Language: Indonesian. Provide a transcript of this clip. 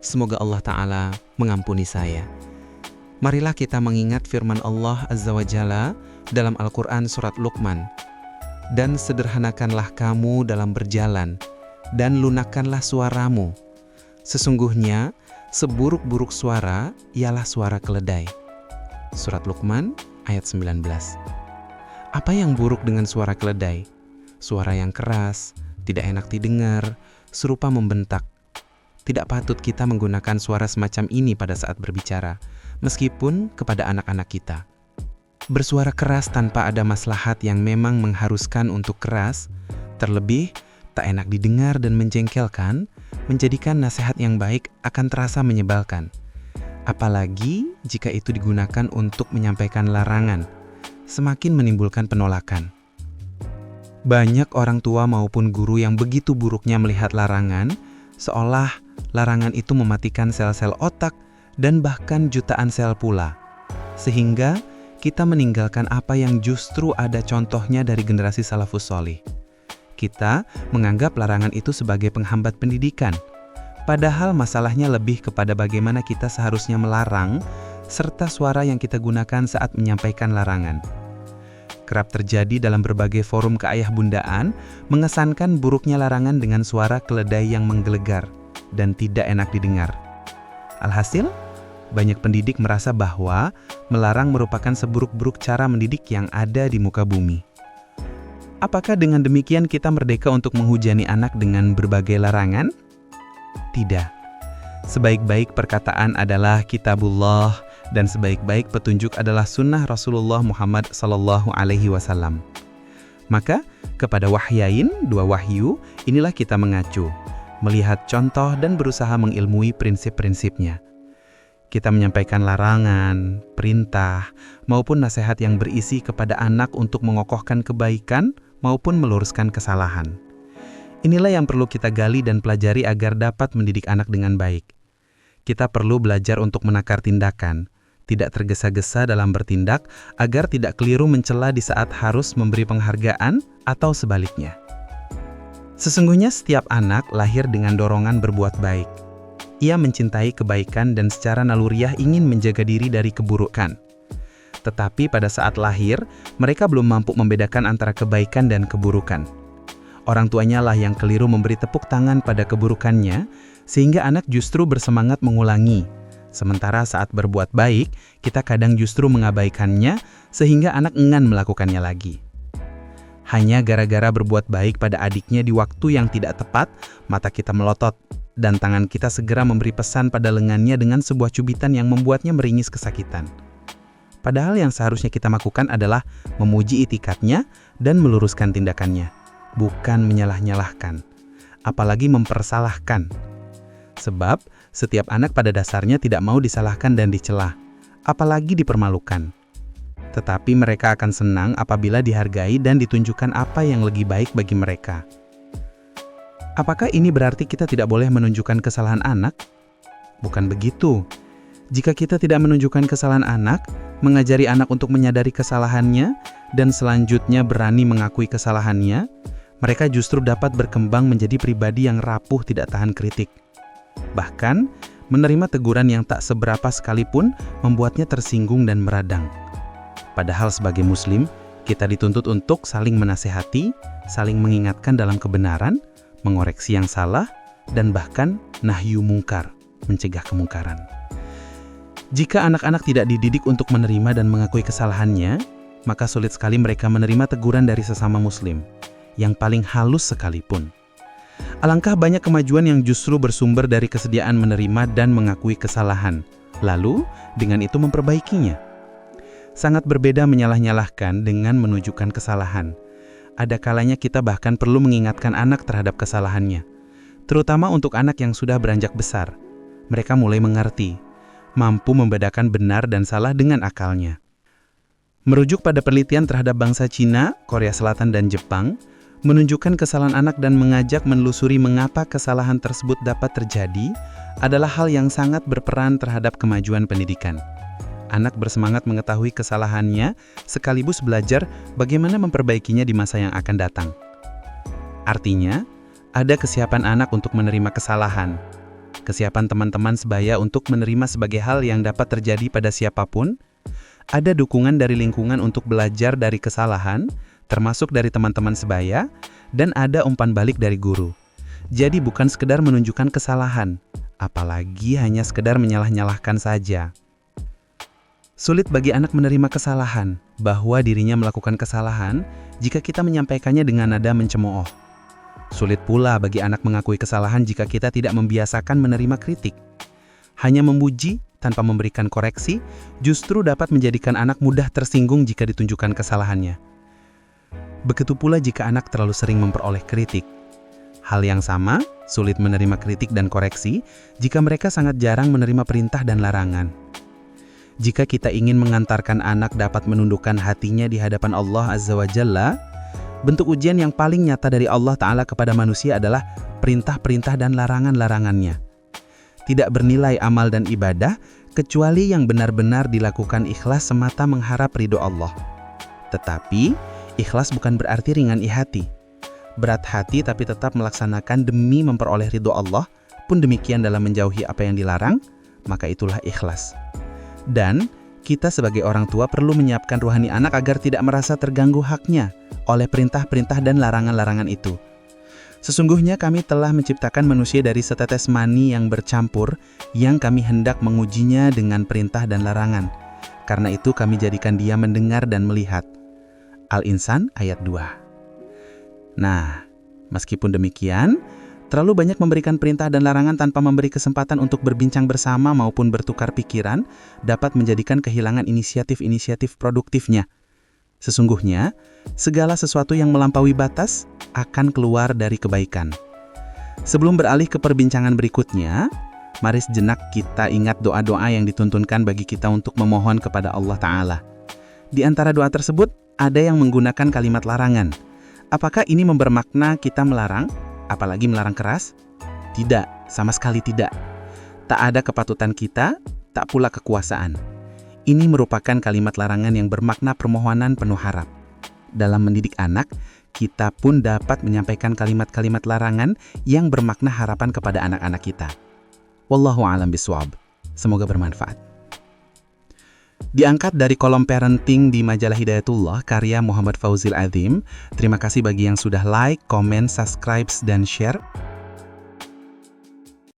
Semoga Allah Ta'ala mengampuni saya. Marilah kita mengingat firman Allah Azza wa Jalla dalam Al-Quran surat Luqman. Dan sederhanakanlah kamu dalam berjalan, dan lunakkanlah suaramu. Sesungguhnya, seburuk-buruk suara ialah suara keledai. Surat Luqman ayat 19. Apa yang buruk dengan suara keledai? Suara yang keras, tidak enak didengar, serupa membentak. Tidak patut kita menggunakan suara semacam ini pada saat berbicara, meskipun kepada anak-anak kita. Bersuara keras tanpa ada maslahat yang memang mengharuskan untuk keras, terlebih tak enak didengar dan menjengkelkan, menjadikan nasihat yang baik akan terasa menyebalkan. Apalagi jika itu digunakan untuk menyampaikan larangan, semakin menimbulkan penolakan. Banyak orang tua maupun guru yang begitu buruknya melihat larangan, seolah larangan itu mematikan sel-sel otak dan bahkan jutaan sel pula. Sehingga kita meninggalkan apa yang justru ada contohnya dari generasi salafus sholih. Kita menganggap larangan itu sebagai penghambat pendidikan. Padahal masalahnya lebih kepada bagaimana kita seharusnya melarang, serta suara yang kita gunakan saat menyampaikan larangan. Kerap terjadi dalam berbagai forum keayah bundaan, mengesankan buruknya larangan dengan suara keledai yang menggelegar dan tidak enak didengar. Alhasil, banyak pendidik merasa bahwa melarang merupakan seburuk-buruk cara mendidik yang ada di muka bumi. Apakah dengan demikian kita merdeka untuk menghujani anak dengan berbagai larangan? Tidak. Sebaik-baik perkataan adalah kitabullah, dan sebaik-baik petunjuk adalah sunnah Rasulullah Muhammad SAW. Maka, kepada wahyain, dua wahyu, inilah kita mengacu, melihat contoh dan berusaha mengilmui prinsip-prinsipnya. Kita menyampaikan larangan, perintah, maupun nasihat yang berisi kepada anak untuk mengokohkan kebaikan maupun meluruskan kesalahan. Inilah yang perlu kita gali dan pelajari agar dapat mendidik anak dengan baik. Kita perlu belajar untuk menakar tindakan, tidak tergesa-gesa dalam bertindak agar tidak keliru mencela di saat harus memberi penghargaan atau sebaliknya. Sesungguhnya setiap anak lahir dengan dorongan berbuat baik. Ia mencintai kebaikan dan secara naluriah ingin menjaga diri dari keburukan. Tetapi pada saat lahir, mereka belum mampu membedakan antara kebaikan dan keburukan. Orang tuanya lah yang keliru memberi tepuk tangan pada keburukannya, sehingga anak justru bersemangat mengulangi. Sementara saat berbuat baik, kita kadang justru mengabaikannya, sehingga anak enggan melakukannya lagi. Hanya gara-gara berbuat baik pada adiknya di waktu yang tidak tepat, mata kita melotot, dan tangan kita segera memberi pesan pada lengannya dengan sebuah cubitan yang membuatnya meringis kesakitan. Padahal yang seharusnya kita lakukan adalah memuji itikadnya dan meluruskan tindakannya, bukan menyalah-nyalahkan, apalagi mempersalahkan. Sebab setiap anak pada dasarnya tidak mau disalahkan dan dicela, apalagi dipermalukan. Tetapi mereka akan senang apabila dihargai dan ditunjukkan apa yang lebih baik bagi mereka. Apakah ini berarti kita tidak boleh menunjukkan kesalahan anak? Bukan begitu. Jika kita tidak menunjukkan kesalahan anak, mengajari anak untuk menyadari kesalahannya, dan selanjutnya berani mengakui kesalahannya, mereka justru dapat berkembang menjadi pribadi yang rapuh tidak tahan kritik. Bahkan, menerima teguran yang tak seberapa sekalipun membuatnya tersinggung dan meradang. Padahal sebagai muslim, kita dituntut untuk saling menasehati, saling mengingatkan dalam kebenaran, mengoreksi yang salah, dan bahkan nahyu mungkar, mencegah kemungkaran. Jika anak-anak tidak dididik untuk menerima dan mengakui kesalahannya, maka sulit sekali mereka menerima teguran dari sesama muslim, yang paling halus sekalipun. Alangkah banyak kemajuan yang justru bersumber dari kesediaan menerima dan mengakui kesalahan, lalu dengan itu memperbaikinya. Sangat berbeda menyalah-nyalahkan dengan menunjukkan kesalahan. Ada kalanya kita bahkan perlu mengingatkan anak terhadap kesalahannya, terutama untuk anak yang sudah beranjak besar. Mereka mulai mengerti, mampu membedakan benar dan salah dengan akalnya. Merujuk pada penelitian terhadap bangsa Cina, Korea Selatan, dan Jepang, menunjukkan kesalahan anak dan mengajak menelusuri mengapa kesalahan tersebut dapat terjadi adalah hal yang sangat berperan terhadap kemajuan pendidikan. Anak bersemangat mengetahui kesalahannya sekaligus belajar bagaimana memperbaikinya di masa yang akan datang. Artinya, ada kesiapan anak untuk menerima kesalahan. kesiapan teman-teman sebaya untuk menerima sebagai hal yang dapat terjadi pada siapapun, ada dukungan dari lingkungan untuk belajar dari kesalahan, termasuk dari teman-teman sebaya, dan ada umpan balik dari guru. Jadi bukan sekedar menunjukkan kesalahan, apalagi hanya sekedar menyalah-nyalahkan saja. Sulit bagi anak menerima kesalahan, bahwa dirinya melakukan kesalahan jika kita menyampaikannya dengan nada mencemooh. Sulit pula bagi anak mengakui kesalahan jika kita tidak membiasakan menerima kritik. Hanya memuji tanpa memberikan koreksi justru dapat menjadikan anak mudah tersinggung jika ditunjukkan kesalahannya. Begitu pula jika anak terlalu sering memperoleh kritik. Hal yang sama, sulit menerima kritik dan koreksi jika mereka sangat jarang menerima perintah dan larangan. Jika kita ingin mengantarkan anak dapat menundukkan hatinya di hadapan Allah Azza wa Jalla, bentuk ujian yang paling nyata dari Allah Ta'ala kepada manusia adalah perintah-perintah dan larangan-larangannya. Tidak bernilai amal dan ibadah, kecuali yang benar-benar dilakukan ikhlas semata mengharap ridho Allah. Tetapi, ikhlas bukan berarti ringan hati. Berat hati tapi tetap melaksanakan demi memperoleh ridho Allah, pun demikian dalam menjauhi apa yang dilarang, maka itulah ikhlas. Dan kita sebagai orang tua perlu menyiapkan rohani anak agar tidak merasa terganggu haknya oleh perintah-perintah dan larangan-larangan itu. Sesungguhnya kami telah menciptakan manusia dari setetes mani yang bercampur, yang kami hendak mengujinya dengan perintah dan larangan. Karena itu kami jadikan dia mendengar dan melihat. Al-Insan ayat 2. Nah, meskipun demikian, terlalu banyak memberikan perintah dan larangan tanpa memberi kesempatan untuk berbincang bersama maupun bertukar pikiran dapat menjadikan kehilangan inisiatif-inisiatif produktifnya. Sesungguhnya, segala sesuatu yang melampaui batas akan keluar dari kebaikan. Sebelum beralih ke perbincangan berikutnya, mari sejenak kita ingat doa-doa yang dituntunkan bagi kita untuk memohon kepada Allah Ta'ala. Di antara doa tersebut, ada yang menggunakan kalimat larangan. Apakah ini bermakna kita melarang? Apalagi melarang keras? Tidak, sama sekali tidak. Tak ada kepatutan kita, tak pula kekuasaan. Ini merupakan kalimat larangan yang bermakna permohonan penuh harap. Dalam mendidik anak, kita pun dapat menyampaikan kalimat-kalimat larangan yang bermakna harapan kepada anak-anak kita. Wallahu a'lam bishawab. Semoga bermanfaat. Diangkat dari kolom parenting di majalah Hidayatullah karya Muhammad Fauzil Adzim. Terima kasih bagi yang sudah like, komen, subscribe, dan share.